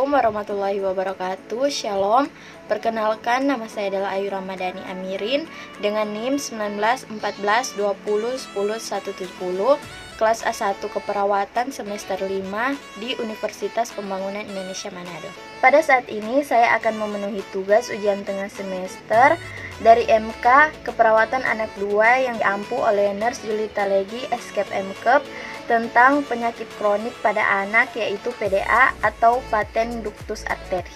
Assalamualaikum warahmatullahi wabarakatuh. Shalom. Perkenalkan, nama saya adalah Ayu Ramadhani Amirin dengan NIM 191420100170, kelas A1 Keperawatan semester 5 di Universitas Pembangunan Indonesia Manado. Pada saat ini saya akan memenuhi tugas ujian tengah semester dari MK Keperawatan Anak 2 yang diampu oleh Nurse Julita Legi, Escape MKep, tentang penyakit kronik pada anak, yaitu PDA atau patent ductus arteri.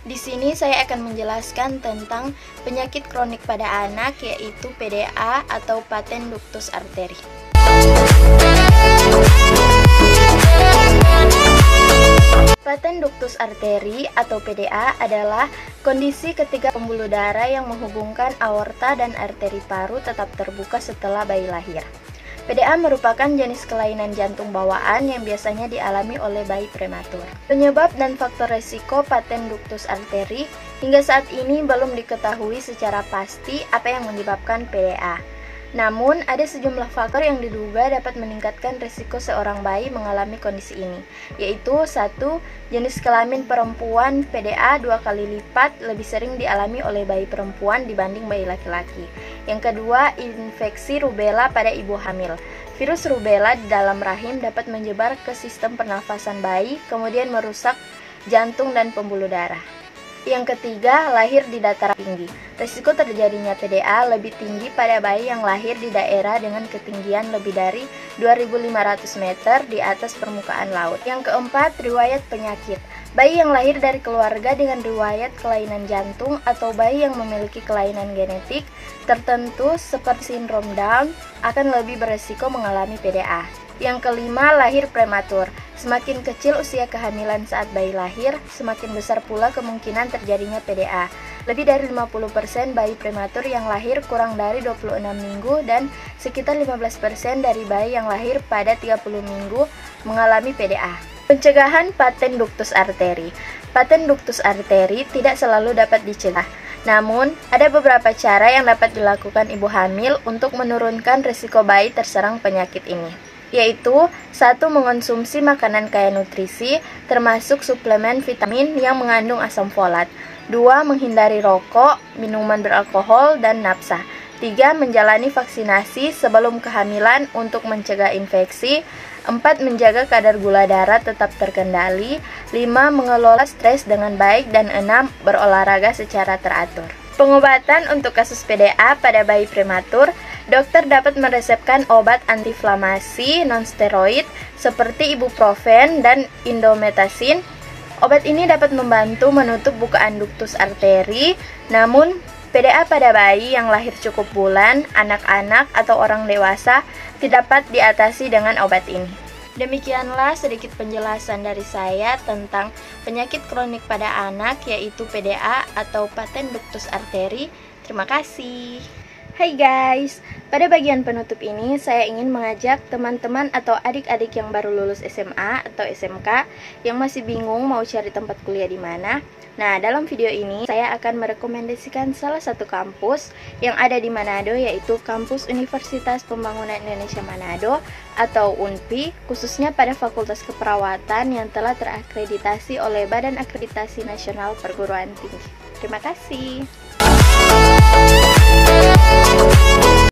Di sini saya akan menjelaskan tentang penyakit kronik pada anak, yaitu PDA atau patent ductus arteri. Patent ductus arteri atau PDA adalah kondisi ketika pembuluh darah yang menghubungkan aorta dan arteri paru tetap terbuka setelah bayi lahir. PDA merupakan jenis kelainan jantung bawaan yang biasanya dialami oleh bayi prematur. Penyebab dan faktor resiko patent ductus arteri hingga saat ini belum diketahui secara pasti apa yang menyebabkan PDA. Namun, ada sejumlah faktor yang diduga dapat meningkatkan risiko seorang bayi mengalami kondisi ini, yaitu 1. Jenis kelamin perempuan PDA 2 kali lipat lebih sering dialami oleh bayi perempuan dibanding bayi laki-laki. Yang kedua, infeksi rubella pada ibu hamil. Virus rubella di dalam rahim dapat menyebar ke sistem pernafasan bayi, kemudian merusak jantung dan pembuluh darah. Yang ketiga, lahir di dataran tinggi. Risiko terjadinya PDA lebih tinggi pada bayi yang lahir di daerah dengan ketinggian lebih dari 2.500 meter di atas permukaan laut. Yang keempat, riwayat penyakit. Bayi yang lahir dari keluarga dengan riwayat kelainan jantung atau bayi yang memiliki kelainan genetik tertentu seperti sindrom Down akan lebih beresiko mengalami PDA. Yang kelima, lahir prematur. Semakin kecil usia kehamilan saat bayi lahir, semakin besar pula kemungkinan terjadinya PDA. Lebih dari 50% bayi prematur yang lahir kurang dari 26 minggu dan sekitar 15% dari bayi yang lahir pada 30 minggu mengalami PDA. Pencegahan patent ductus arteri. Patent ductus arteri tidak selalu dapat dicegah. Namun, ada beberapa cara yang dapat dilakukan ibu hamil untuk menurunkan risiko bayi terserang penyakit ini, yaitu 1. Mengonsumsi makanan kaya nutrisi, termasuk suplemen vitamin yang mengandung asam folat. 2. Menghindari rokok, minuman beralkohol, dan nafsa. 3. Menjalani vaksinasi sebelum kehamilan untuk mencegah infeksi. 4. Menjaga kadar gula darah tetap terkendali. 5. Mengelola stres dengan baik. Dan 6. Berolahraga secara teratur. Pengobatan untuk kasus PDA pada bayi prematur, dokter dapat meresepkan obat antiinflamasi non-steroid seperti ibuprofen dan indomethacin. Obat ini dapat membantu menutup bukaan ductus arteri, namun PDA pada bayi yang lahir cukup bulan, anak-anak, atau orang dewasa tidak dapat diatasi dengan obat ini. Demikianlah sedikit penjelasan dari saya tentang penyakit kronik pada anak, yaitu PDA atau patent ductus arteri. Terima kasih. Hai guys, pada bagian penutup ini saya ingin mengajak teman-teman atau adik-adik yang baru lulus SMA atau SMK yang masih bingung mau cari tempat kuliah di mana. Nah, dalam video ini saya akan merekomendasikan salah satu kampus yang ada di Manado, yaitu Kampus Universitas Pembangunan Indonesia Manado atau UNPI, khususnya pada Fakultas Keperawatan yang telah terakreditasi oleh Badan Akreditasi Nasional Perguruan Tinggi. Terima kasih.